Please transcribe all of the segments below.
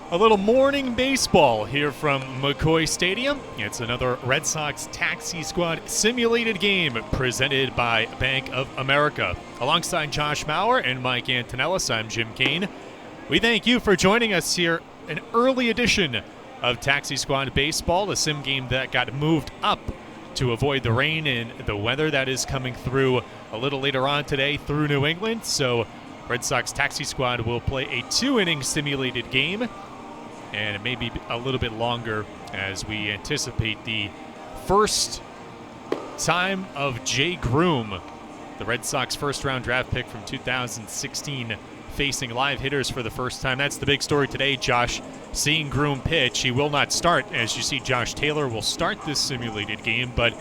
A little morning baseball here from McCoy Stadium. It's another Red Sox Taxi Squad simulated game presented by Bank of America. Alongside Josh Mauer and Mike Antonellis, I'm Jim Kane. We thank you for joining us here, an early edition of Taxi Squad Baseball, a sim game that got moved up to avoid the rain and the weather that is coming through a little later on today through New England. So Red Sox Taxi Squad will play a 2-inning simulated game, and it may be a little bit longer as we anticipate the first time of Jay Groom, the Red Sox first-round draft pick from 2016, facing live hitters for the first time. That's the big story today, Josh. Seeing Groom pitch, he will not start. As you see, Josh Taylor will start this simulated game, but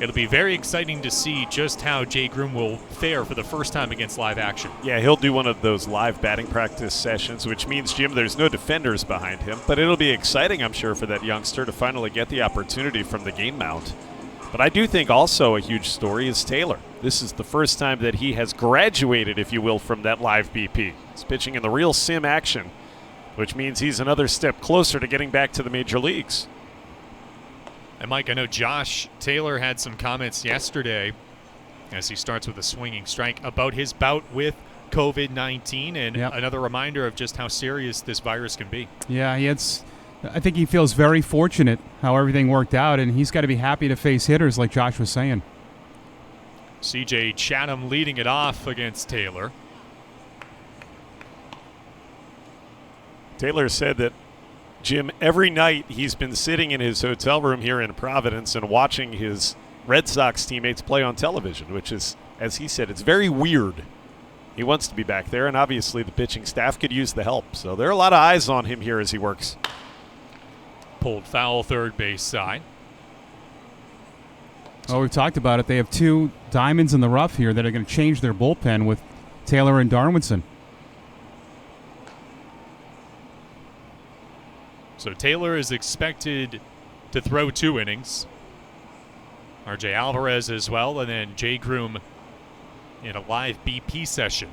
it'll be very exciting to see just how Jay Groom will fare for the first time against live action. Yeah, he'll do one of those live batting practice sessions, which means, Jim, there's no defenders behind him. But it'll be exciting, I'm sure, for that youngster to finally get the opportunity from the game mount. But I do think also a huge story is Taylor. This is the first time that he has graduated, if you will, from that live BP. He's pitching in the real sim action, which means he's another step closer to getting back to the major leagues. And Mike, I know Josh Taylor had some comments yesterday as he starts with a swinging strike about his bout with COVID-19 and another reminder of just how serious this virus can be. Yeah, I think he feels very fortunate how everything worked out, and he's got to be happy to face hitters like Josh was saying. C.J. Chatham leading it off against Taylor. Taylor said that, Jim, every night he's been sitting in his hotel room here in Providence and watching his Red Sox teammates play on television, which is, as he said, it's very weird. He wants to be back there, and obviously the pitching staff could use the help. So there are a lot of eyes on him here as he works. Pulled foul third base side. Oh, we've talked about it. They have two diamonds in the rough here that are going to change their bullpen with Taylor and Darwinson. So Taylor is expected to throw 2 innings. RJ Alvarez as well, and then Jay Groom in a live BP session.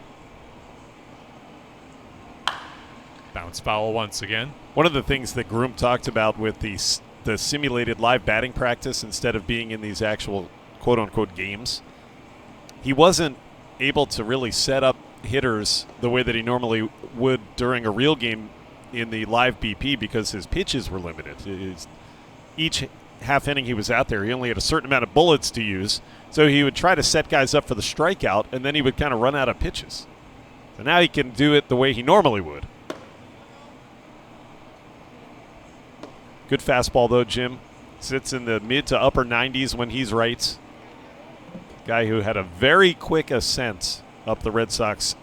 Bounce foul once again. One of the things that Groom talked about with the simulated live batting practice instead of being in these actual quote-unquote games, he wasn't able to really set up hitters the way that he normally would during a real game in the live BP because his pitches were limited. Each half inning he was out there, he only had a certain amount of bullets to use, so he would try to set guys up for the strikeout, and then he would kind of run out of pitches. So now he can do it the way he normally would. Good fastball, though, Jim. Sits in the mid to upper 90s when he's right. Guy who had a very quick ascent up the Red Sox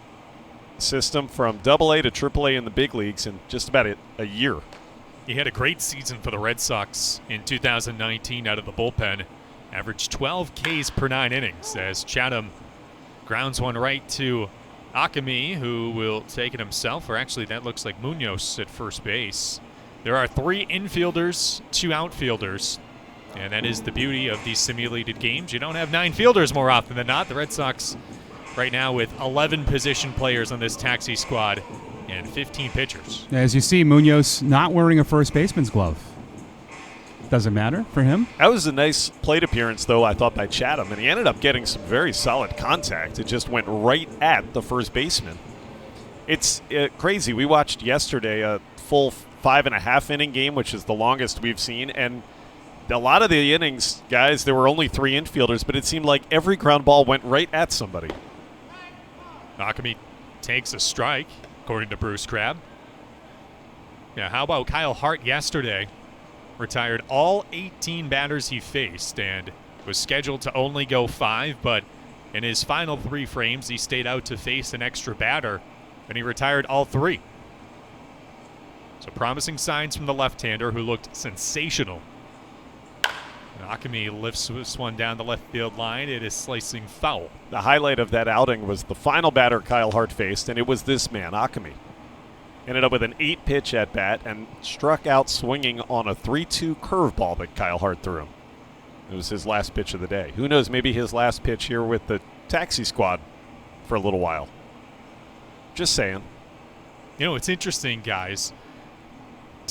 system from Double-A to Triple-A in the big leagues in just about a year. He had a great season for the Red Sox in 2019 out of the bullpen. Averaged 12 Ks per 9 innings as Chatham grounds one right to Akemi, who will take it himself, or actually that looks like Munoz at first base. There are 3 infielders, 2 outfielders, and that is the beauty of these simulated games. You don't have 9 fielders more often than not. The Red Sox right now with 11 position players on this taxi squad and 15 pitchers. As you see, Munoz not wearing a first baseman's glove. Doesn't matter for him. That was a nice plate appearance, though, I thought, by Chatham, and he ended up getting some very solid contact. It just went right at the first baseman. It's crazy. We watched yesterday a full 5.5 inning game, which is the longest we've seen, and a lot of the innings, guys, there were only 3 infielders, but it seemed like every ground ball went right at somebody. Akemi takes a strike, according to Bruce Crabb. Yeah, how about Kyle Hart yesterday? Retired all 18 batters he faced and was scheduled to only go 5, but in his final 3 frames, he stayed out to face an extra batter, and he retired all 3. So promising signs from the left-hander who looked sensational. Akemi lifts this one down the left field line. It is slicing foul. The highlight of that outing was the final batter Kyle Hart faced, and it was this man, Akemi. Ended up with an 8-pitch at-bat and struck out swinging on a 3-2 curveball that Kyle Hart threw him. It was his last pitch of the day. Who knows, maybe his last pitch here with the taxi squad for a little while. Just saying. You know, it's interesting, guys.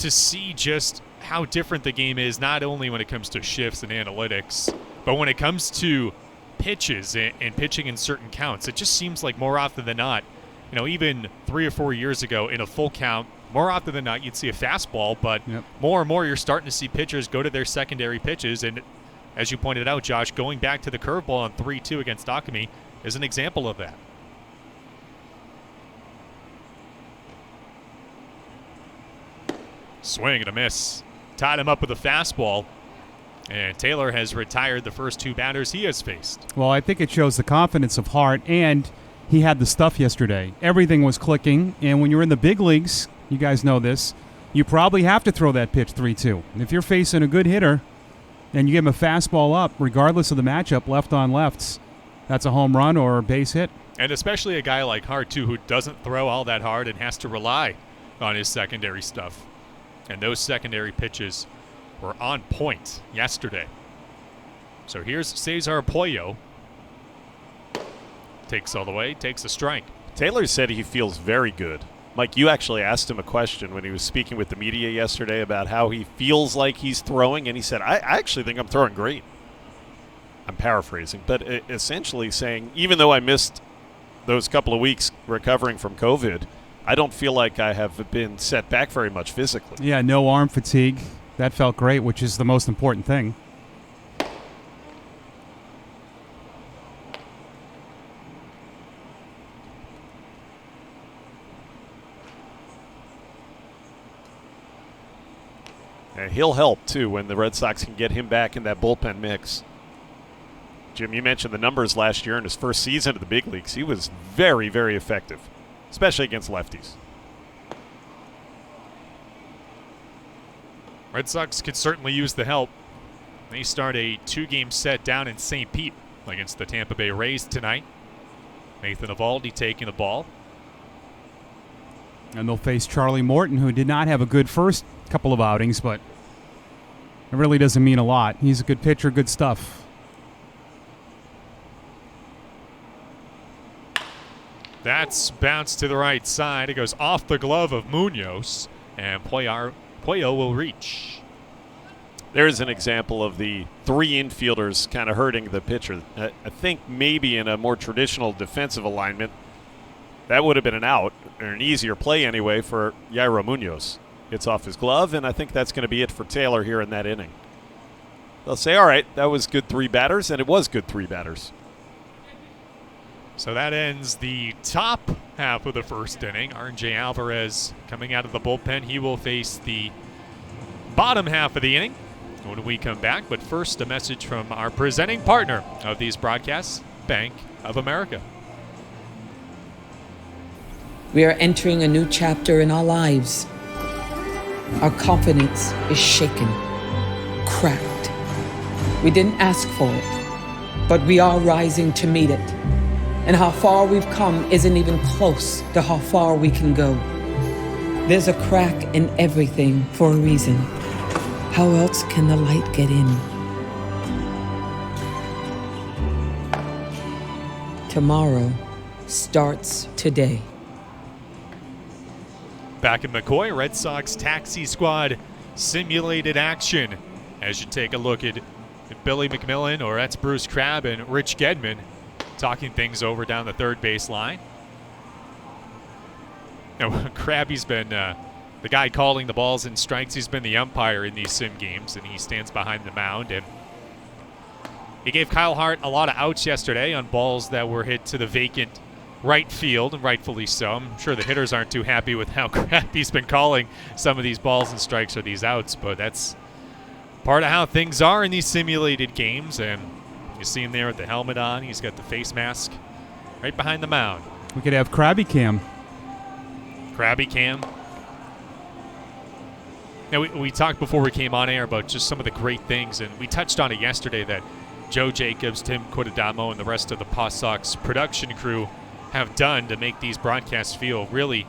to see just how different the game is, not only when it comes to shifts and analytics, but when it comes to pitches and pitching in certain counts. It just seems like more often than not, even 3 or 4 years ago in a full count, more often than not, you'd see a fastball, but more and more you're starting to see pitchers go to their secondary pitches. And as you pointed out, Josh, going back to the curveball on 3-2 against Akami is an example of that. Swing and a miss. Tied him up with a fastball. And Taylor has retired the first 2 batters he has faced. Well, I think it shows the confidence of Hart, and he had the stuff yesterday. Everything was clicking, and when you're in the big leagues, you guys know this, you probably have to throw that pitch 3-2. If you're facing a good hitter and you give him a fastball up, regardless of the matchup, left on lefts, that's a home run or a base hit. And especially a guy like Hart, too, who doesn't throw all that hard and has to rely on his secondary stuff. And those secondary pitches were on point yesterday. So here's Cesar Pollo. Takes all the way, takes a strike. Taylor said he feels very good. Mike, you actually asked him a question when he was speaking with the media yesterday about how he feels like he's throwing, and he said, I actually think I'm throwing great. I'm paraphrasing, but essentially saying, even though I missed those couple of weeks recovering from COVID, I don't feel like I have been set back very much physically. Yeah, no arm fatigue. That felt great, which is the most important thing. And he'll help, too, when the Red Sox can get him back in that bullpen mix. Jim, you mentioned the numbers last year in his first season of the big leagues. He was very, very effective, especially against lefties. Red Sox could certainly use the help. They start a 2-game set down in St. Pete against the Tampa Bay Rays tonight. Nathan Eovaldi taking the ball. And they'll face Charlie Morton, who did not have a good first couple of outings, but it really doesn't mean a lot. He's a good pitcher, good stuff. That's bounced to the right side. It goes off the glove of Munoz, and Pollo will reach. There's an example of the 3 infielders kind of hurting the pitcher. I think maybe in a more traditional defensive alignment, that would have been an out, or an easier play anyway, for Yairo Munoz. It's off his glove, and I think that's going to be it for Taylor here in that inning. They'll say, all right, that was good 3 batters, and it was good 3 batters. So that ends the top half of the first inning. RJ Alvarez coming out of the bullpen. He will face the bottom half of the inning when we come back. But first, a message from our presenting partner of these broadcasts, Bank of America. We are entering a new chapter in our lives. Our confidence is shaken, cracked. We didn't ask for it, but we are rising to meet it. And how far we've come isn't even close to how far we can go. There's a crack in everything for a reason. How else can the light get in? Tomorrow starts today. Back in McCoy, Red Sox Taxi Squad simulated action as you take a look at Billy McMillan, or that's Bruce Crabb, and Rich Gedman talking things over down the third base line. Now, Krabby's been the guy calling the balls and strikes. He's been the umpire in these sim games, and he stands behind the mound. And he gave Kyle Hart a lot of outs yesterday on balls that were hit to the vacant right field, and rightfully so. I'm sure the hitters aren't too happy with how Krabby's been calling some of these balls and strikes or these outs, but that's part of how things are in these simulated games. And you see him there with the helmet on. He's got the face mask right behind the mound. We could have Krabby Cam. Krabby Cam. Now, we talked before we came on air about just some of the great things, and we touched on it yesterday that Joe Jacobs, Tim Quintadamo, and the rest of the Paw Sox production crew have done to make these broadcasts feel really,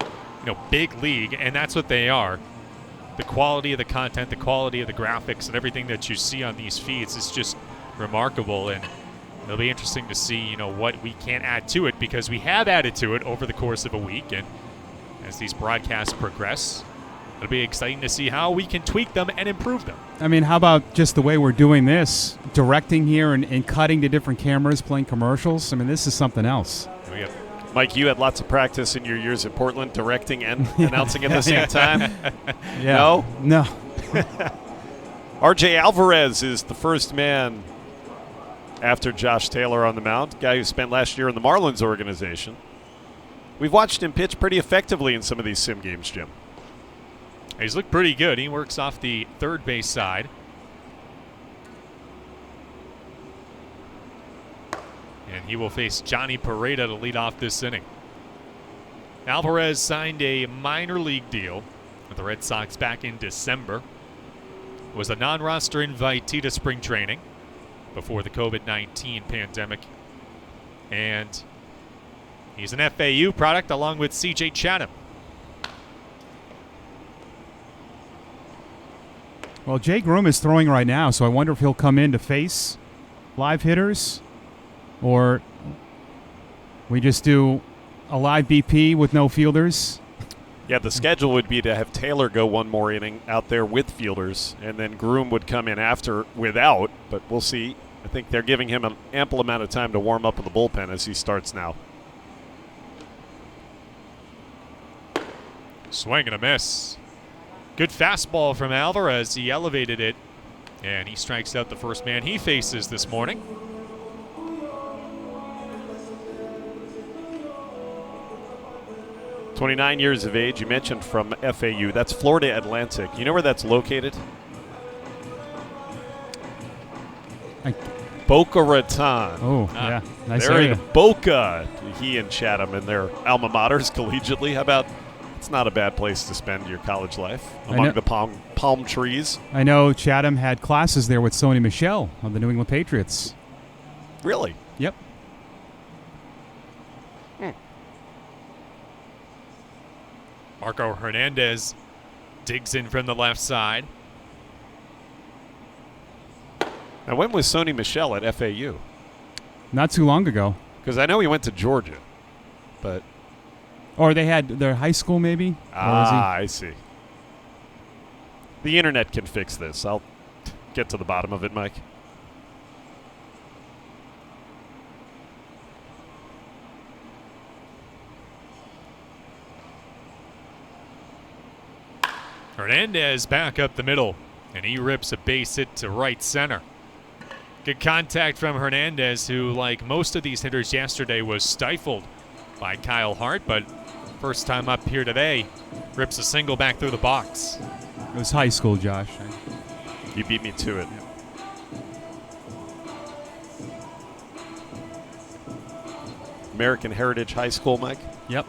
big league, and that's what they are. The quality of the content, the quality of the graphics, and everything that you see on these feeds is just remarkable, and it'll be interesting to see, what we can add to it, because we have added to it over the course of a week, and as these broadcasts progress, It'll be exciting to see how we can tweak them and improve them. I mean, how about just the way we're doing this, directing here and cutting to different cameras, playing commercials? I mean, this is something else. There we go. Mike, you had lots of practice in your years at Portland, directing and announcing at the same time. Yeah. No. R.J. Alvarez is the first man after Josh Taylor on the mound, guy who spent last year in the Marlins organization. We've watched him pitch pretty effectively in some of these sim games, Jim. He's looked pretty good. He works off the third base side. And he will face Johnny Pareda to lead off this inning. Alvarez signed a minor league deal with the Red Sox back in December. Was a non-roster invitee to spring training before the COVID-19 pandemic. And he's an FAU product along with C.J. Chatham. Well, Jay Groom is throwing right now, so I wonder if he'll come in to face live hitters, or we just do a live BP with no fielders. Yeah, the schedule would be to have Taylor go one more inning out there with fielders, and then Groom would come in after without, but we'll see. I think they're giving him an ample amount of time to warm up in the bullpen as he starts now. Swing and a miss. Good fastball from Alvarez. He elevated it, and he strikes out the first man he faces this morning. "29 years of age," you mentioned from FAU. That's Florida Atlantic. You know where that's located? Boca Raton. Oh, yeah. Nice They're area. in Boca. He and Chatham and their alma maters collegiately. How about, it's not a bad place to spend your college life among the palm trees. I know Chatham had classes there with Sony Michel of the New England Patriots. Really? Yep. Marco Hernandez digs in from the left side. Now, when was Sony Michel at FAU? Not too long ago. Because I know he went to Georgia, but... Or they had their high school, maybe? I see. The internet can fix this. I'll get to the bottom of it, Mike. Hernandez back up the middle, and he rips a base hit to right center. Good contact from Hernandez, who, like most of these hitters yesterday, was stifled by Kyle Hart, but first time up here today, rips a single back through the box. It was high school, Josh. You beat me to it. American Heritage High School, Mike? Yep.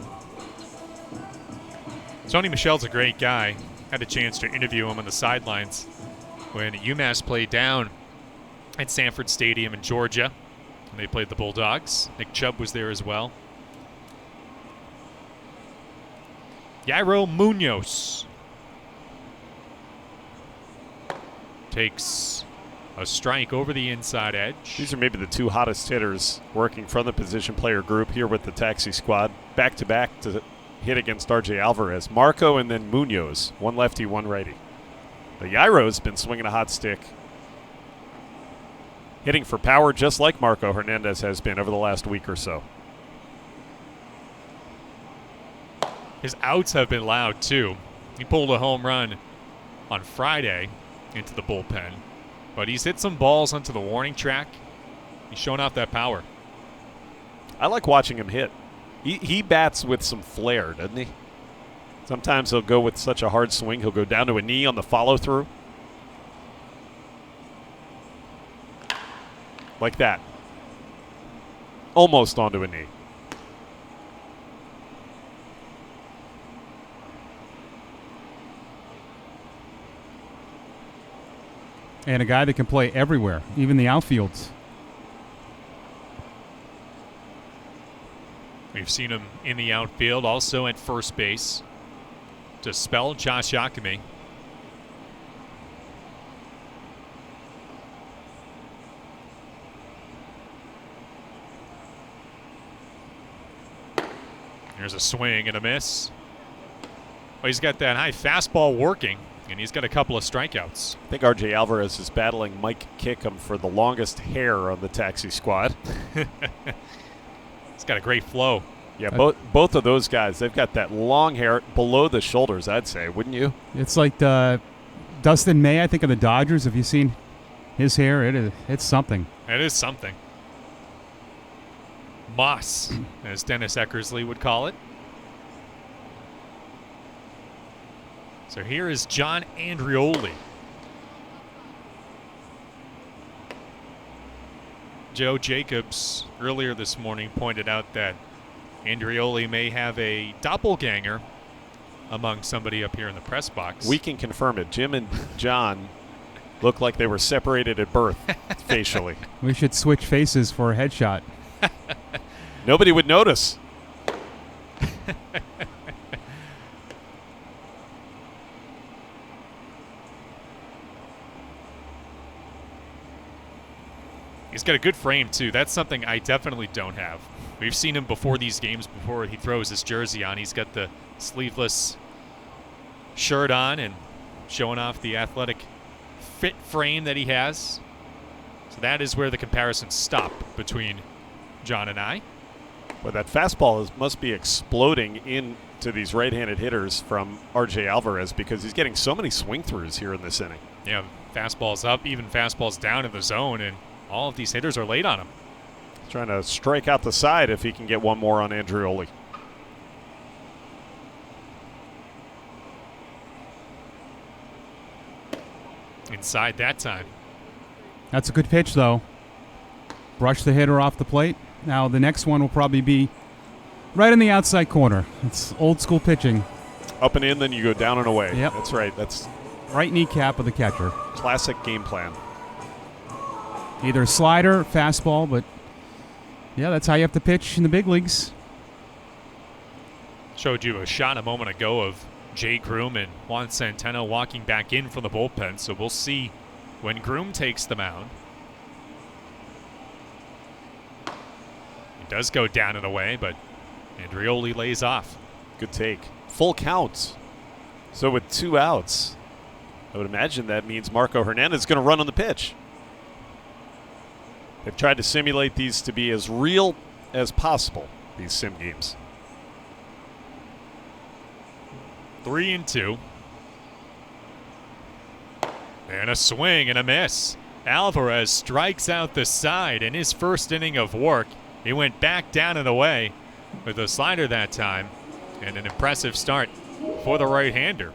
Sony Michel's a great guy. Had a chance to interview him on the sidelines when UMass played down at Sanford Stadium in Georgia. And they played the Bulldogs. Nick Chubb was there as well. Yairo Munoz takes a strike over the inside edge. These are maybe the two hottest hitters working from the position player group here with the Taxi Squad. Back-to-back to hit against R.J. Alvarez. Marco and then Munoz. One lefty, one righty. The Yairo's been swinging a hot stick. Hitting for power just like Marco Hernandez has been over the last week or so. His outs have been loud, too. He pulled a home run on Friday into the bullpen. But he's hit some balls onto the warning track. He's showing off that power. I like watching him hit. He bats with some flair, doesn't he? Sometimes he'll go with such a hard swing, he'll go down to a knee on the follow-through. Like that. Almost onto a knee. And a guy that can play everywhere, even the outfields. We've seen him in the outfield, also at first base, to spell Josh Yakimi. There's a swing and a miss. Well, he's got that high fastball working, and he's got a couple of strikeouts. I think R.J. Alvarez is battling Mike Kickham for the longest hair on the Taxi Squad. He's got a great flow. Yeah, both of those guys, they've got that long hair below the shoulders, I'd say, wouldn't you? It's like Dustin May, I think, of the Dodgers. Have you seen his hair? It's something. It is something. Moss, as Dennis Eckersley would call it. So here is John Andrioli. Joe Jacobs earlier this morning pointed out that Andrioli may have a doppelganger among somebody up here in the press box. We can confirm it. Jim and John look like they were separated at birth facially. We should switch faces for a headshot. Nobody would notice. He's got a good frame, too. That's something I definitely don't have. We've seen him before these games, before he throws his jersey on. He's got the sleeveless shirt on and showing off the athletic fit frame that he has. So that is where the comparisons stop between John and I. Well, that fastball must be exploding into these right-handed hitters from R.J. Alvarez because he's getting so many swing-throughs here in this inning. Yeah, fastballs up, even fastballs down in the zone, and all of these hitters are late on him. Trying to strike out the side if he can get one more on Andrioli. Inside that time. That's a good pitch, though. Brush the hitter off the plate. Now the next one will probably be right in the outside corner. It's old school pitching. Up and in, then you go down and away. Yep. That's right. That's right kneecap of the catcher. Classic game plan. Either slider, fastball, but yeah, that's how you have to pitch in the big leagues. Showed you a shot a moment ago of Jay Groom and Juan Santana walking back in from the bullpen, so we'll see when Groom takes the mound. It does go down and away, but Andrioli lays off. Good take. Full count. So with 2 outs, I would imagine that means Marco Hernandez is going to run on the pitch. They've tried to simulate these to be as real as possible, these sim games. 3-2. And a swing and a miss. Alvarez strikes out the side in his first inning of work. He went back down and away with a slider that time, and an impressive start for the right-hander.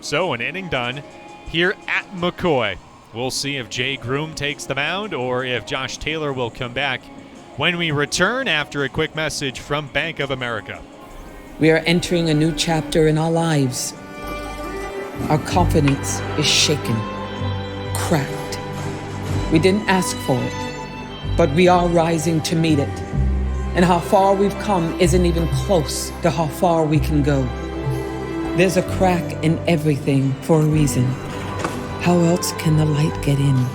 So an inning done here at McCoy. We'll see if Jay Groom takes the mound or if Josh Taylor will come back when we return after a quick message from Bank of America. We are entering a new chapter in our lives. Our confidence is shaken, cracked. We didn't ask for it, but we are rising to meet it. And how far we've come isn't even close to how far we can go. There's a crack in everything for a reason. How else can the light get in?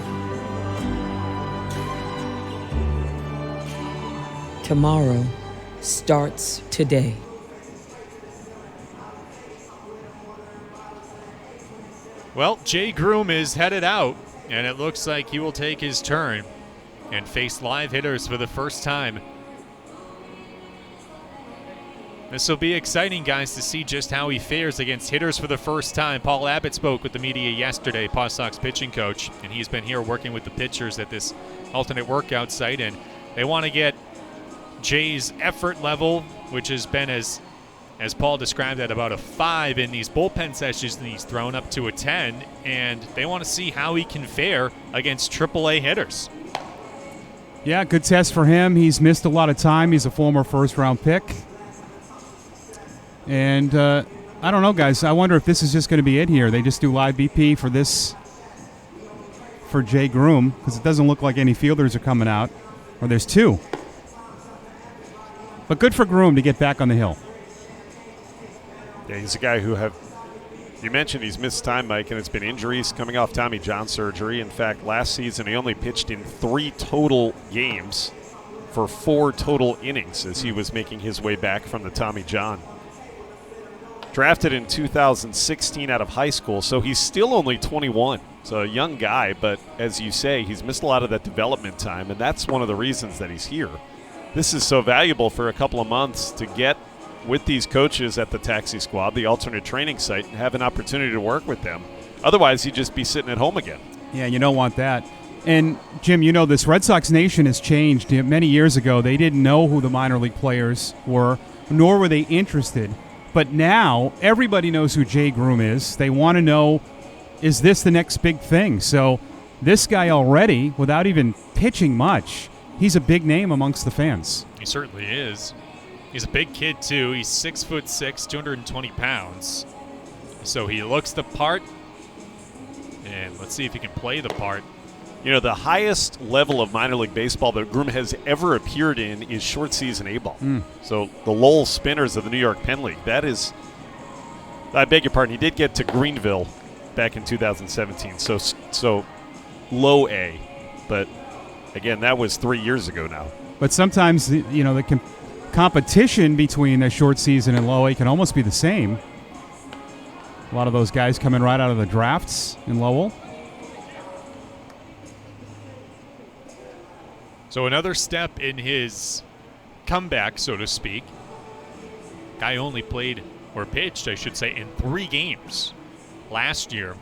Tomorrow starts today. Well, Jay Groom is headed out, and it looks like he will take his turn and face live hitters for the first time. This will be exciting, guys, to see just how he fares against hitters for the first time. Paul Abbott spoke with the media yesterday, Paw Sox pitching coach, and he's been here working with the pitchers at this alternate workout site, and they want to get Jay's effort level, which has been, as Paul described, at about a 5 in these bullpen sessions, and he's thrown up to a 10, and they want to see how he can fare against AAA hitters. Yeah, good test for him. He's missed a lot of time. He's a former first-round pick. And I don't know, guys. I wonder if this is just going to be it here. They just do live BP for this, for Jay Groom, because it doesn't look like any fielders are coming out. Or there's 2. But good for Groom to get back on the hill. Yeah, he's a guy who you mentioned he's missed time, Mike, and it's been injuries coming off Tommy John surgery. In fact, last season he only pitched in 3 total games for 4 total innings as he was making his way back from the Tommy John. Drafted in 2016 out of high school, so he's still only 21. So a young guy, but as you say, he's missed a lot of that development time, and that's one of the reasons that he's here. This is so valuable for a couple of months to get with these coaches at the Taxi Squad, the alternate training site, and have an opportunity to work with them. Otherwise, he'd just be sitting at home again. Yeah, you don't want that. And, Jim, you know this Red Sox Nation has changed. Many years ago, they didn't know who the minor league players were, nor were they interested. But now, everybody knows who Jay Groom is. They want to know, is this the next big thing? So this guy already, without even pitching much, he's a big name amongst the fans. He certainly is. He's a big kid, too. He's 6'6", 220 pounds. So he looks the part. And let's see if he can play the part. You know, the highest level of minor league baseball that Groom has ever appeared in is short season A-ball. So the Lowell Spinners of the New York Penn League. That is, I beg your pardon, he did get to Greenville back in 2017. So low A. But, again, that was 3 years ago now. But sometimes, you know, the competition between a short season and low A can almost be the same. A lot of those guys coming right out of the drafts in Lowell. So another step in his comeback, so to speak. Guy only played, or pitched, I should say, in 3 games last year,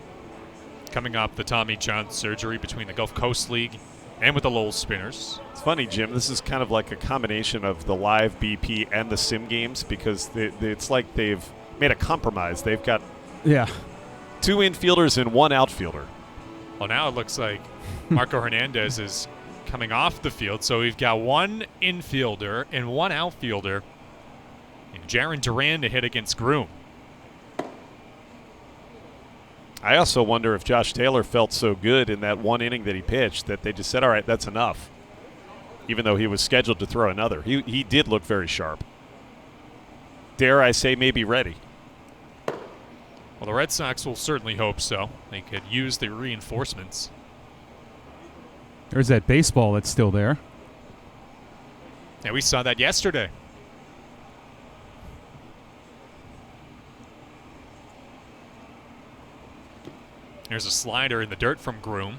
coming off the Tommy John surgery between the Gulf Coast League and with the Lowell Spinners. It's funny, Jim. This is kind of like a combination of the live BP and the sim games because it's like they've made a compromise. They've got 2 infielders and 1 outfielder. Well, now it looks like Marco Hernandez is coming off the field. So we've got 1 infielder and 1 outfielder. And Jaron Duran to hit against Groom. I also wonder if Josh Taylor felt so good in that 1 inning that he pitched that they just said, all right, that's enough. Even though he was scheduled to throw another. He did look very sharp. Dare I say maybe ready. Well, the Red Sox will certainly hope so. They could use the reinforcements. There's that baseball that's still there. Yeah, we saw that yesterday. There's a slider in the dirt from Groom.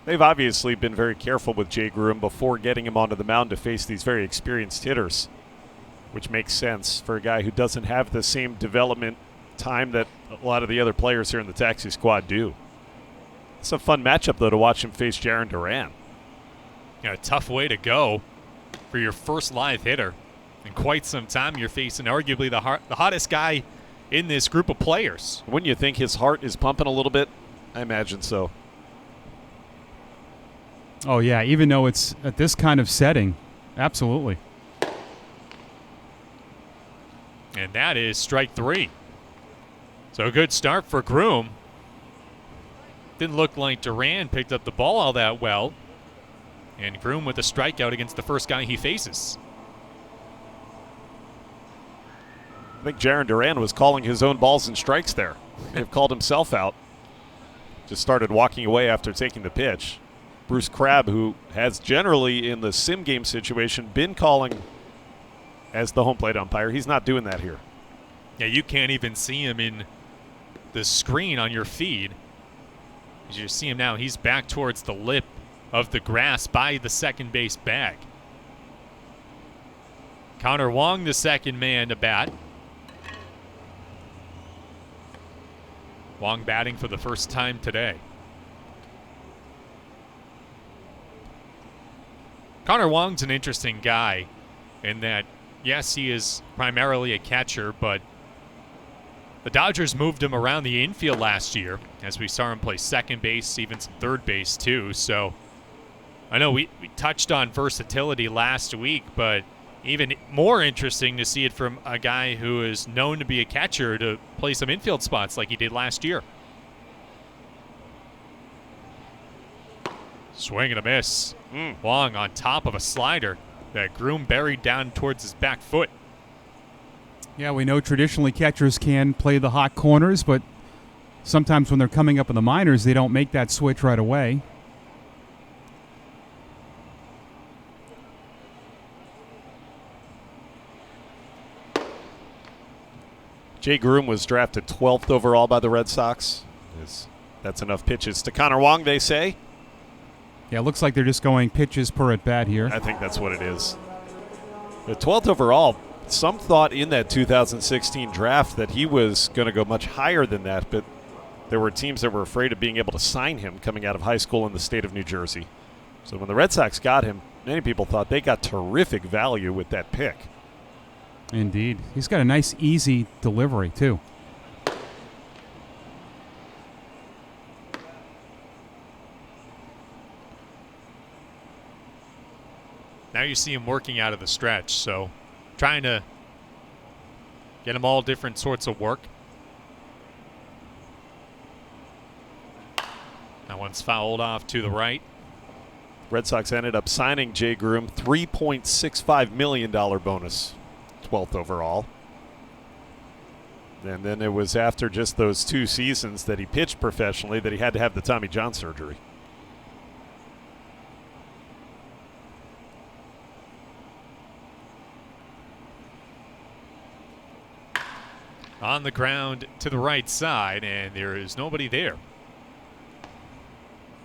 They've obviously been very careful with Jay Groom before getting him onto the mound to face these very experienced hitters, which makes sense for a guy who doesn't have the same development time that a lot of the other players here in the Taxi Squad do. It's a fun matchup, though, to watch him face Jaron Duran. Yeah, a tough way to go for your first live hitter. In quite some time, you're facing arguably the hottest guy in this group of players. Wouldn't you think his heart is pumping a little bit? I imagine so. Oh, yeah, even though it's at this kind of setting. Absolutely. And that is strike 3. So a good start for Groom. Didn't look like Duran picked up the ball all that well. And Groom with a strikeout against the first guy he faces. I think Jaron Duran was calling his own balls and strikes there. May have called himself out. Just started walking away after taking the pitch. Bruce Crabb, who has generally in the sim game situation been calling as the home plate umpire, he's not doing that here. Yeah, you can't even see him in the screen on your feed. As you see him now, he's back towards the lip of the grass by the second base bag. Connor Wong, the second man to bat. Wong batting for the first time today. Connor Wong's an interesting guy in that, yes, he is primarily a catcher, but the Dodgers moved him around the infield last year, as we saw him play second base, even some third base too. So I know we touched on versatility last week, but even more interesting to see it from a guy who is known to be a catcher to play some infield spots like he did last year. Swing and a miss. Wong on top of a slider that Groom buried down towards his back foot. Yeah, we know traditionally catchers can play the hot corners, but sometimes when they're coming up in the minors, they don't make that switch right away. Jay Groom was drafted 12th overall by the Red Sox. That's enough pitches to Connor Wong, they say. Yeah, it looks like they're just going pitches per at bat here. I think that's what it is. The 12th overall, some thought in that 2016 draft that he was going to go much higher than that, but there were teams that were afraid of being able to sign him coming out of high school in the state of New Jersey. So when the Red Sox got him, many people thought they got terrific value with that pick. Indeed. He's got a nice, easy delivery, too. Now you see him working out of the stretch, so trying to get him all different sorts of work. That one's fouled off to the right. Red Sox ended up signing Jay Groom, $3.65 million bonus, 12th overall. And then it was after just those 2 seasons that he pitched professionally that he had to have the Tommy John surgery. On the ground to the right side, and there is nobody there.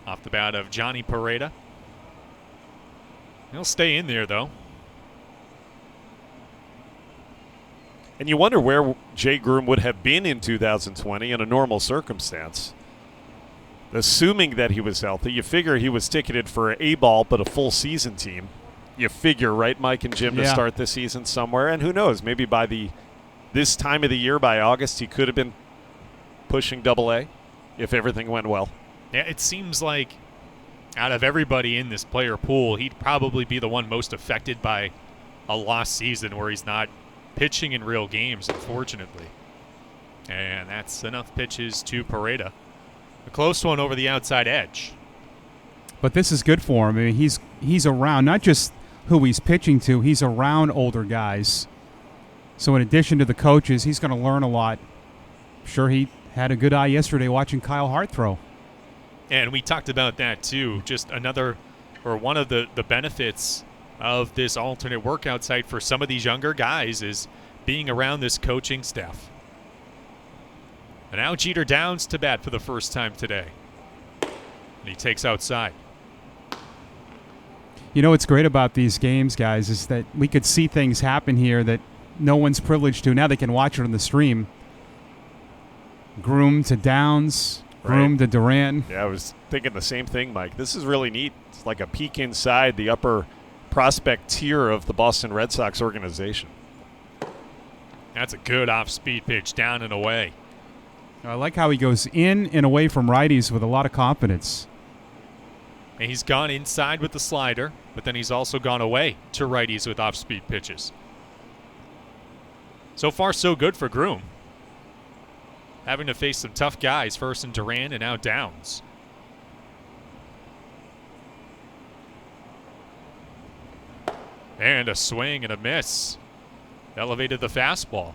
Off the bat of Johnny Pareda. He'll stay in there, though. And you wonder where Jay Groom would have been in 2020 in a normal circumstance. Assuming that he was healthy, you figure he was ticketed for an A-ball but a full season team. You figure, right, Mike and Jim, to start the season somewhere. And who knows, maybe by this time of the year, by August, he could have been pushing Double-A if everything went well. Yeah, it seems like out of everybody in this player pool, he'd probably be the one most affected by a lost season where he's not pitching in real games, unfortunately. And that's enough pitches to Pareda. A close one over the outside edge. But this is good for him. I mean, he's around, not just who he's pitching to, he's around older guys. So in addition to the coaches, he's going to learn a lot. Sure, he had a good eye yesterday watching Kyle Hart throw. And we talked about that too. Just another, or one of the benefits of this alternate workout site for some of these younger guys is being around this coaching staff. And now Jeter Downs to bat for the first time today. And he takes outside. You know what's great about these games, guys, is that we could see things happen here that no one's privileged to. Now they can watch it on the stream. Groom to Downs, Groom to Duran. Yeah, I was thinking the same thing, Mike. This is really neat. It's like a peek inside the upper prospect tier of the Boston Red Sox organization. That's a good off-speed pitch, down and away. I like how he goes in and away from righties with a lot of confidence. And he's gone inside with the slider, but then he's also gone away to righties with off-speed pitches. So far, so good for Groom. Having to face some tough guys, first in Duran and now Downs. And a swing and a miss. Elevated the fastball.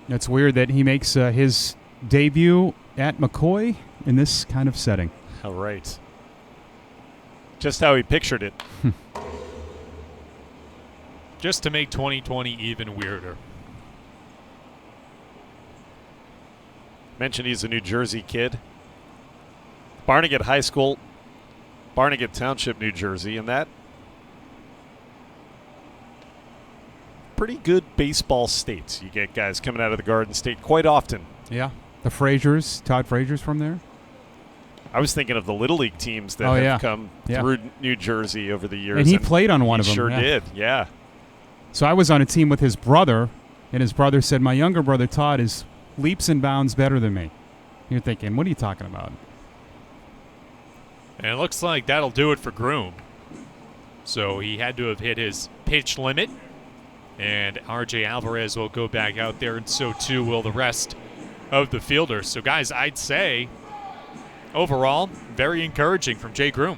It's weird that he makes his debut at McCoy in this kind of setting. All right. Just how he pictured it. Just to make 2020 even weirder. Mentioned he's a New Jersey kid. Barnegat High School, Barnegat Township, New Jersey, and that pretty good baseball state. You get guys coming out of the Garden State quite often. Yeah. The Frazier's, Todd Frazier's from there. I was thinking of the Little League teams that have come through New Jersey over the years. And he played on one of them. Sure did, yeah. So I was on a team with his brother, and his brother said, my younger brother, Todd, is leaps and bounds better than me. You're thinking, what are you talking about? And it looks like that'll do it for Groom. So he had to have hit his pitch limit. And RJ Alvarez will go back out there, and so too will the rest of the fielders. So, guys, I'd say overall, very encouraging from Jay Groom.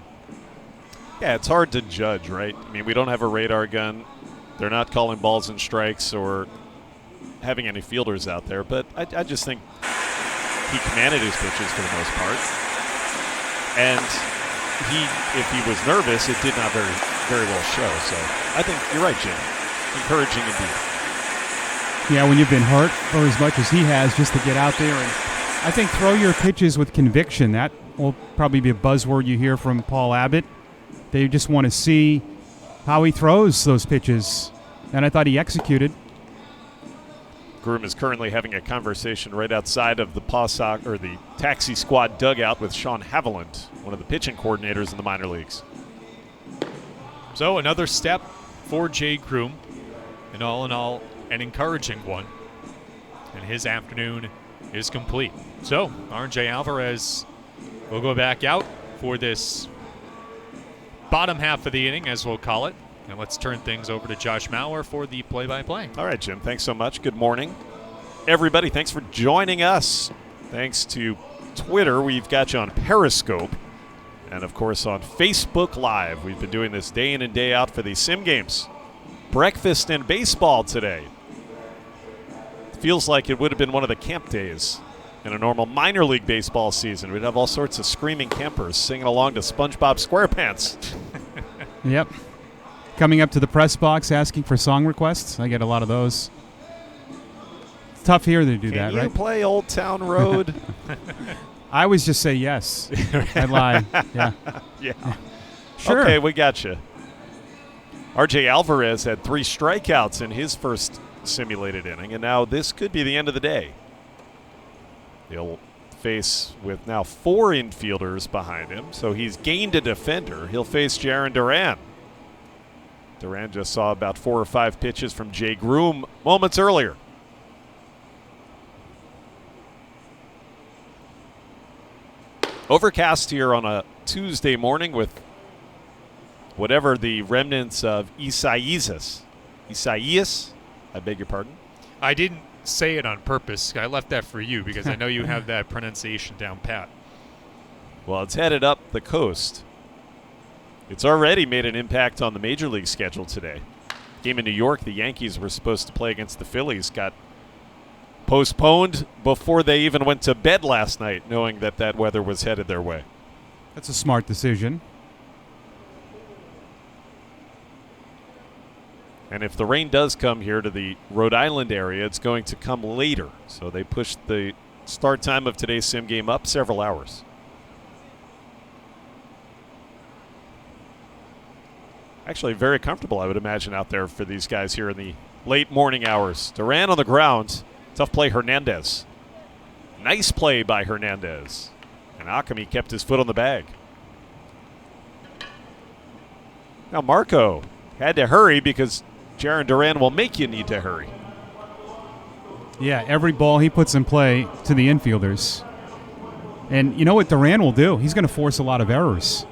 Yeah, it's hard to judge, right? I mean, we don't have a radar gun. They're not calling balls and strikes or having any fielders out there. But I just think he commanded his pitches for the most part. And if he was nervous, it did not very well show. So I think you're right, Jim. Encouraging indeed. Yeah, when you've been hurt for as much as he has, just to get out there and I think throw your pitches with conviction. That will probably be a buzzword you hear from Paul Abbott. They just want to see how he throws those pitches, and I thought he executed. Groom is currently having a conversation right outside of the the Taxi Squad dugout with Sean Haviland, one of the pitching coordinators in the minor leagues. So another step for Jay Groom, and all in all, an encouraging one. And his afternoon is complete. So RJ Alvarez will go back out for this bottom half of the inning, as we'll call it. And let's turn things over to Josh Mauer for the play-by-play. All right, Jim. Thanks so much. Good morning, everybody. Thanks for joining us. Thanks to Twitter. We've got you on Periscope. And, of course, on Facebook Live. We've been doing this day in and day out for the Sim Games. Breakfast and baseball today. Feels like it would have been one of the camp days in a normal minor league baseball season. We'd have all sorts of screaming campers singing along to SpongeBob SquarePants. Yep. Coming up to the press box asking for song requests. I get a lot of those. It's tough here to do that, Can you right? play Old Town Road? I always just say yes. I lie. Yeah. Yeah. Sure. Okay, we got you. RJ Alvarez had 3 strikeouts in his first simulated inning, and now this could be the end of the day. He'll face with now 4 infielders behind him, so he's gained a defender. He'll face Jarren Duran. Duran just saw about 4 or 5 pitches from Jay Groom moments earlier. Overcast here on a Tuesday morning with whatever the remnants of Isaias, I beg your pardon. I didn't say it on purpose. I left that for you because I know you have that pronunciation down pat. Well, it's headed up the coast. It's already made an impact on the Major League schedule today. Game in New York, the Yankees were supposed to play against the Phillies, got postponed before they even went to bed last night, knowing that that weather was headed their way. That's a smart decision. And if the rain does come here to the Rhode Island area, it's going to come later. So they pushed the start time of today's sim game up several hours. Actually, very comfortable, I would imagine, out there for these guys here in the late morning hours. Duran on the ground. Tough play, Hernandez. Nice play by Hernandez. And Akami kept his foot on the bag. Now Marco had to hurry because Jarren Duran will make you need to hurry. Yeah, every ball he puts in play to the infielders. And you know what Duran will do? He's going to force a lot of errors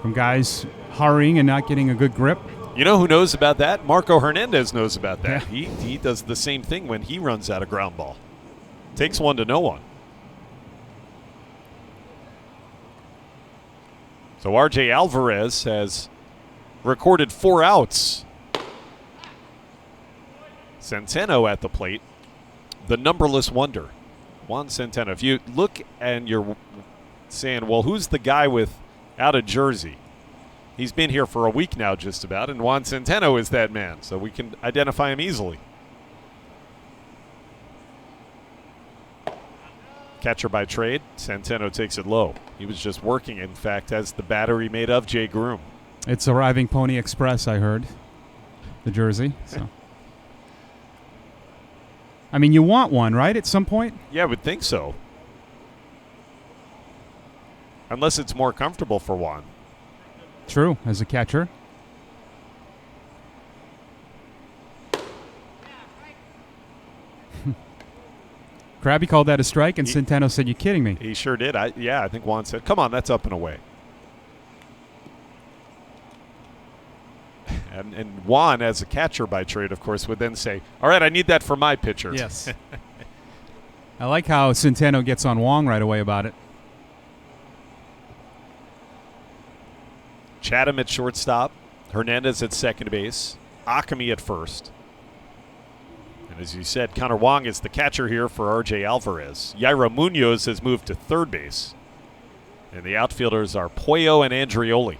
from guys hurrying and not getting a good grip. You know who knows about that? Marco Hernandez knows about that. Yeah. He does the same thing when he runs out of ground ball. Takes one to no one. So RJ Alvarez has recorded 4 outs. Centeno at the plate. The numberless wonder. Juan Centeno. If you look and you're saying, well, who's the guy without a jersey? He's been here for a week now just about, and Juan Centeno is that man, so we can identify him easily. Catcher by trade, Centeno takes it low. He was just working, in fact, as the battery made of Jay Groom. It's arriving Pony Express, I heard, the jersey. So, I mean, you want one, right, at some point? Yeah, I would think so. Unless it's more comfortable for Juan. True, as a catcher. Krabby called that a strike, and Centeno said, "You kidding me?" He sure did. I think Juan said, come on, that's up and away. And Juan, as a catcher by trade, of course, would then say, all right, I need that for my pitcher. Yes. I like how Centeno gets on Wong right away about it. Chatham at shortstop, Hernandez at second base, Akami at first. And as you said, Connor Wong is the catcher here for RJ Alvarez. Yairo Munoz has moved to third base. And the outfielders are Puello and Andrioli.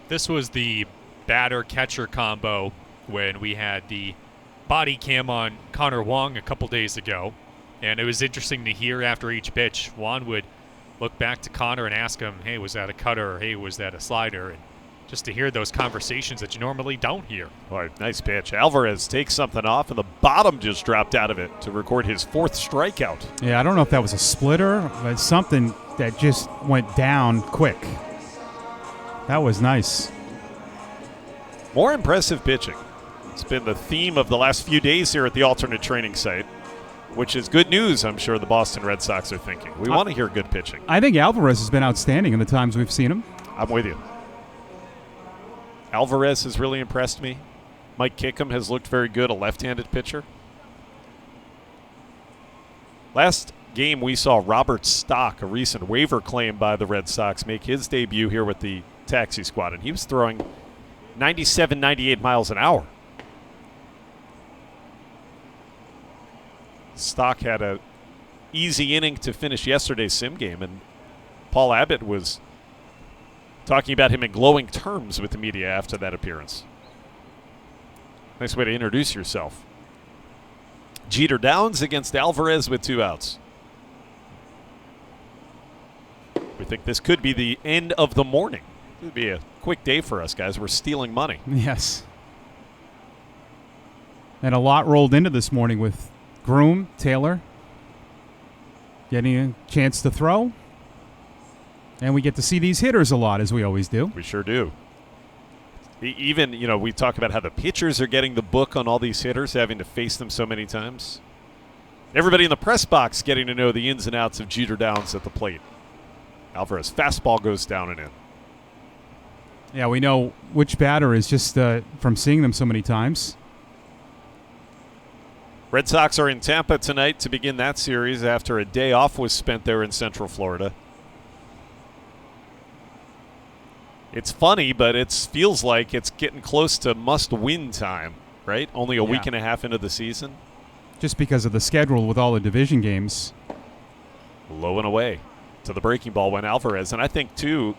This was the batter-catcher combo when we had the body cam on Connor Wong a couple days ago. And it was interesting to hear after each pitch, Juan would look back to Connor and ask him, hey, was that a cutter? Or, hey, was that a slider? And just to hear those conversations that you normally don't hear. All right, nice pitch. Alvarez takes something off, and the bottom just dropped out of it to record his 4th strikeout. Yeah, I don't know if that was a splitter, but something that just went down quick. That was nice. More impressive pitching. It's been the theme of the last few days here at the alternate training site, which is good news, I'm sure the Boston Red Sox are thinking. We want to hear good pitching. I think Alvarez has been outstanding in the times we've seen him. I'm with you. Alvarez has really impressed me. Mike Kickham has looked very good, a left-handed pitcher. Last game we saw Robert Stock, a recent waiver claim by the Red Sox, make his debut here with the Taxi Squad, and he was throwing 97, 98 miles an hour. Stock had a easy inning to finish yesterday's Sim game, and Paul Abbott was talking about him in glowing terms with the media after that appearance. Nice way to introduce yourself. Jeter Downs against Alvarez with 2 outs. We think this could be the end of the morning. It would be a quick day for us, guys. We're stealing money. Yes. And a lot rolled into this morning with Groom, Taylor getting a chance to throw. And we get to see these hitters a lot, as we always do. We sure do. Even, we talk about how the pitchers are getting the book on all these hitters, having to face them so many times. Everybody in the press box getting to know the ins and outs of Jeter Downs at the plate. Alvarez, fastball goes down and in. Yeah, we know which batter is just from seeing them so many times. Red Sox are in Tampa tonight to begin that series after a day off was spent there in Central Florida. It's funny, but it feels like it's getting close to must-win time, right? Only a week and a half into the season. Just because of the schedule with all the division games. Low and away to the breaking ball went Alvarez. And I think, too,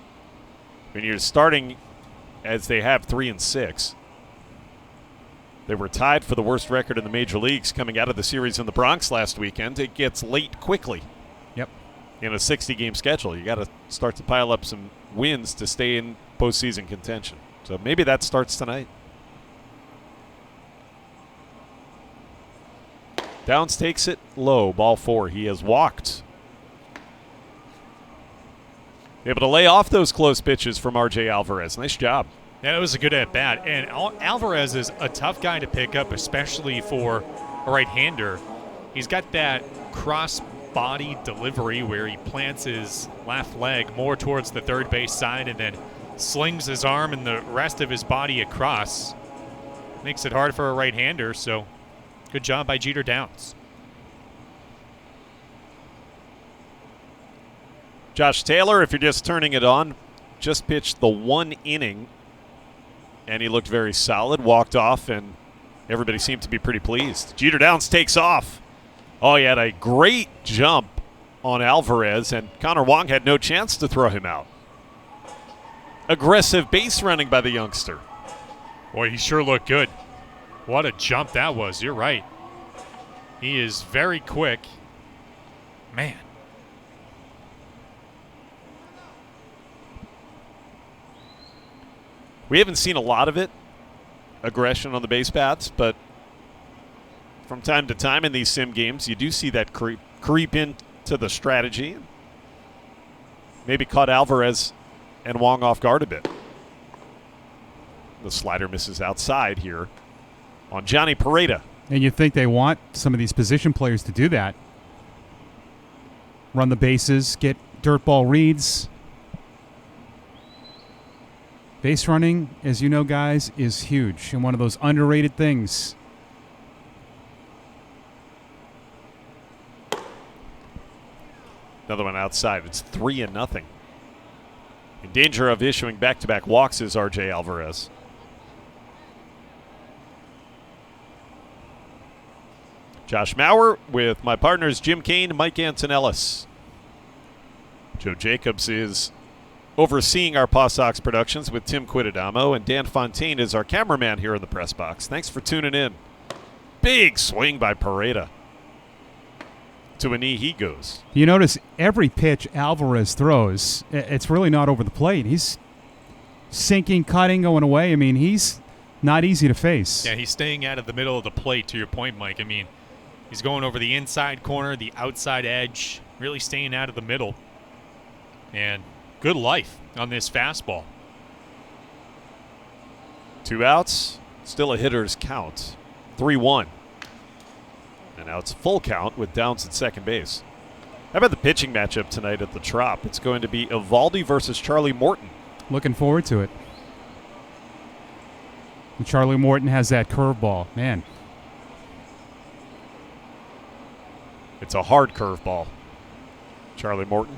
when you're starting as they have 3-6, they were tied for the worst record in the major leagues coming out of the series in the Bronx last weekend. It gets late quickly. Yep. In a 60-game schedule, you got to start to pile up some wins to stay in postseason contention. So maybe that starts tonight. Downs takes it low, ball 4. He has walked. Able to lay off those close pitches from R.J. Alvarez. Nice job. Yeah, it was a good at-bat. And Alvarez is a tough guy to pick up, especially for a right-hander. He's got that cross-body delivery where he plants his left leg more towards the third base side and then slings his arm and the rest of his body across. Makes it hard for a right-hander, so good job by Jeter Downs. Josh Taylor, if you're just turning it on, just pitched the 1 inning, and he looked very solid, walked off, and everybody seemed to be pretty pleased. Jeter Downs takes off. Oh, he had a great jump on Alvarez, and Connor Wong had no chance to throw him out. Aggressive base running by the youngster. Boy, he sure looked good. What a jump that was. You're right. He is very quick. Man. We haven't seen a lot of it, aggression on the base paths, but from time to time in these sim games, you do see that creep into the strategy. Maybe caught Alvarez and Wong off guard a bit. The slider misses outside here on Johnny Pareda. And you think they want some of these position players to do that. Run the bases, get dirt ball reads. Base running, as you know, guys, is huge and one of those underrated things. Another one outside. It's 3-0. In danger of issuing back-to-back walks is R.J. Alvarez. Josh Maurer with my partners Jim Kane, Mike Antonellis. Joe Jacobs is overseeing our Paw Sox productions with Tim Quidadamo, and Dan Fontaine is our cameraman here in the press box. Thanks for tuning in. Big swing by Pareda. To a knee he goes. You notice every pitch Alvarez throws, it's really not over the plate. He's sinking, cutting, going away. I mean, he's not easy to face. Yeah, he's staying out of the middle of the plate, to your point, Mike. I mean, he's going over the inside corner, the outside edge, really staying out of the middle. And good life on this fastball. 2 outs, still a hitter's count. 3-1. And now it's full count with Downs at second base. How about the pitching matchup tonight at the Trop? It's going to be Eovaldi versus Charlie Morton. Looking forward to it. And Charlie Morton has that curveball. Man. It's a hard curveball. Charlie Morton.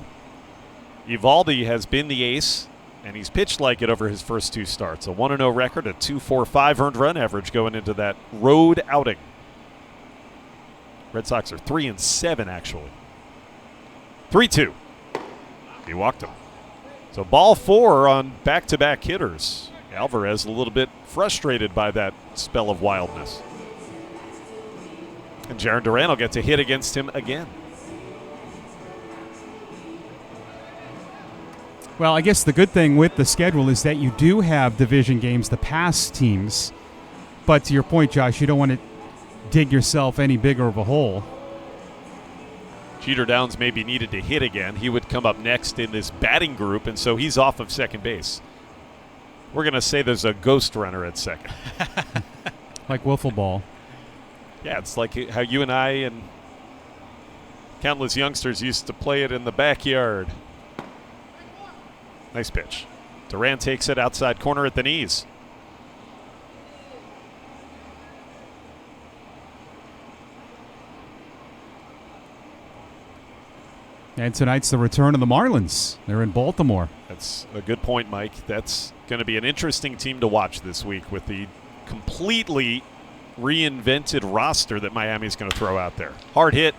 Eovaldi has been the ace, and he's pitched like it over his first 2 starts. A 1-0 record, a 2.45 earned run average going into that road outing. Red Sox are 3-7, actually. 3-2. He walked him. So ball 4 on back-to-back hitters. Alvarez a little bit frustrated by that spell of wildness. And Jarren Duran will get to hit against him again. Well, I guess the good thing with the schedule is that you do have division games to pass teams. But to your point, Josh, you don't want to dig yourself any bigger of a hole. Jeter Downs may be needed to hit again. He would come up next in this batting group, and so he's off of second base. We're going to say there's a ghost runner at second. Like wiffle ball. Yeah, it's like how you and I and countless youngsters used to play it in the backyard. Nice pitch. Duran takes it outside corner at the knees. And tonight's the return of the Marlins. They're in Baltimore. That's a good point, Mike. That's going to be an interesting team to watch this week with the completely reinvented roster that Miami's going to throw out there. Hard hit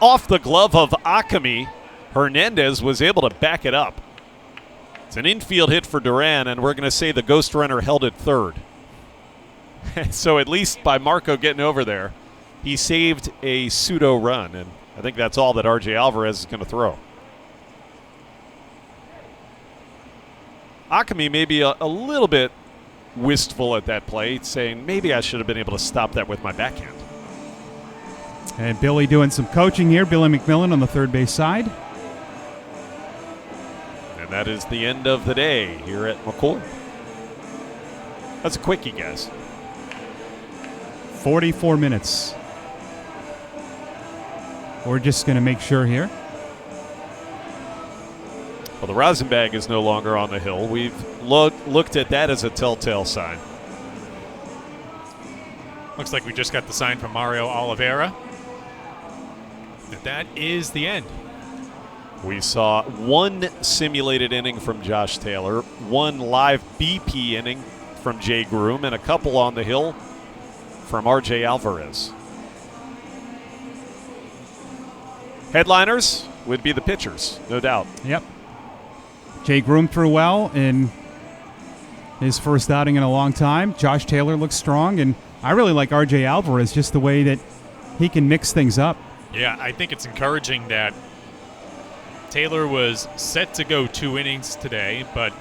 off the glove of Akami. Hernandez was able to back it up. It's an infield hit for Duran, and we're going to say the ghost runner held it third. So at least by Marco getting over there, he saved a pseudo run, and I think that's all that R.J. Alvarez is going to throw. Akami may be a little bit wistful at that play, saying maybe I should have been able to stop that with my backhand. And Billy doing some coaching here. Billy McMillan on the third base side. And that is the end of the day here at McCoy. That's a quickie, guys. 44 minutes. We're just going to make sure here. Well, the Rosenbag is no longer on the hill. We've looked at that as a telltale sign. Looks like we just got the sign from Mario Oliveira. That is the end. We saw 1 simulated inning from Josh Taylor, 1 live BP inning from Jay Groom, and a couple on the hill from R.J. Alvarez. Headliners would be the pitchers, no doubt. Yep. Jay Groom threw well in his first outing in a long time. Josh Taylor looks strong, and I really like R.J. Alvarez, just the way that he can mix things up. Yeah, I think it's encouraging that Taylor was set to go 2 innings today, but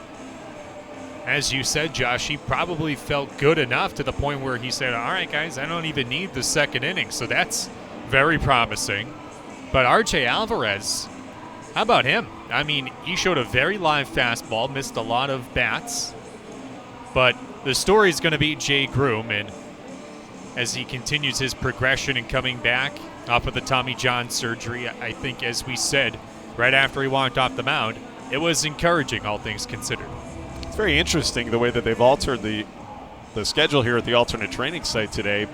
as you said, Josh, he probably felt good enough to the point where he said, all right, guys, I don't even need the second inning. So that's very promising. But R.J. Alvarez, how about him? I mean, he showed a very live fastball, missed a lot of bats. But the story is going to be Jay Groom, and as he continues his progression and coming back off of the Tommy John surgery, I think, as we said, right after he walked off the mound, it was encouraging, all things considered. It's very interesting the way that they've altered the schedule here at the alternate training site today,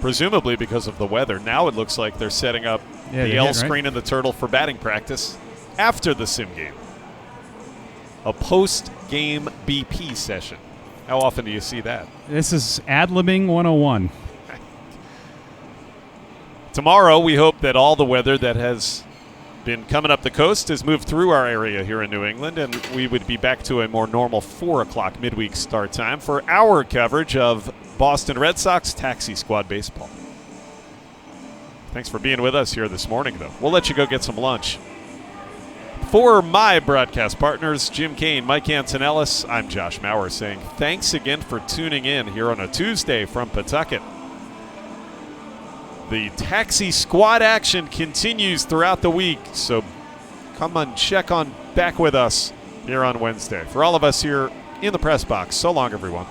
presumably because of the weather. Now it looks like they're setting up the L screen and the turtle for batting practice after the sim game. A post-game BP session. How often do you see that? This is ad-libbing 101. Tomorrow, we hope that all the weather that has been coming up the coast, has moved through our area here in New England, and we would be back to a more normal 4 o'clock midweek start time for our coverage of Boston Red Sox Taxi Squad baseball. Thanks for being with us here this morning, though. We'll let you go get some lunch. For my broadcast partners, Jim Kane, Mike Antonellis, I'm Josh Maurer saying thanks again for tuning in here on a Tuesday from Pawtucket. The Taxi Squad action continues throughout the week, so come on, check on back with us here on Wednesday. For all of us here in the press box, so long, everyone.